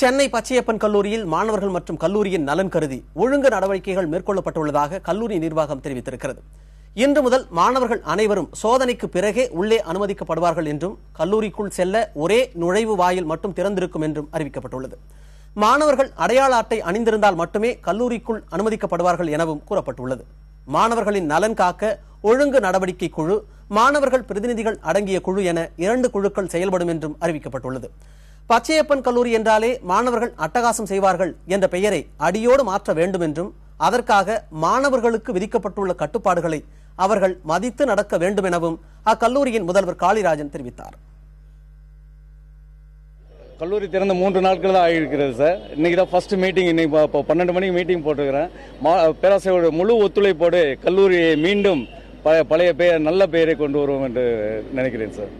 சென்னை பச்சையப்பன் கல்லூரியில் மாணவர்கள் மற்றும் கல்லூரியின் நலன் கருதி ஒழுங்கு நடவடிக்கைகள் மேற்கொள்ளப்பட்டுள்ளதாக கல்லூரி நிர்வாகம் தெரிவித்திருக்கிறது. இன்று முதல் மாணவர்கள் அனைவரும் சோதனைக்கு பிறகே உள்ளே அனுமதிக்கப்படுவார்கள் என்றும் கல்லூரிக்குள் செல்ல ஒரே நுழைவு வாயில் மட்டும் திறந்திருக்கும் என்றும் அறிவிக்கப்பட்டுள்ளது. மாணவர்கள் அடையாள அட்டை அணிந்திருந்தால் மட்டுமே கல்லூரிக்குள் அனுமதிக்கப்படுவார்கள் எனவும் கூறப்பட்டுள்ளது. மாணவர்களின் நலன் காக்க ஒழுங்கு நடவடிக்கை குழு, மாணவர்கள் பிரதிநிதிகள் அடங்கிய குழு என 2 குழுக்கள் செயல்படும் என்றும் அறிவிக்கப்பட்டுள்ளது. பச்சையப்பன் கல்லூரி என்றாலே மாணவர்கள் அட்டகாசம் செய்வார்கள் என்ற பெயரை அடியோடு மாற்ற வேண்டும் என்றும் அதற்காக மாணவர்களுக்கு விதிக்கப்பட்டுள்ள கட்டுப்பாடுகளை அவர்கள் மதித்து நடக்க வேண்டும் எனவும் அக்கல்லூரியின் முதல்வர் காளிராஜன் தெரிவித்தார். கல்லூரி திறந்த 3 நாட்கள் தான் ஆகியிருக்கிறது சார். இன்னைக்கு தான் ஃபர்ஸ்ட் மீட்டிங். இன்னைக்கு 12 மணிக்கு மீட்டிங் போட்டுக்கிறேன். பேராசிரியரோட முழு ஒத்துழைப்போடு கல்லூரியை மீண்டும் பழைய பெயர் நல்ல பெயரை கொண்டு வருவோம் என்று நினைக்கிறேன் சார்.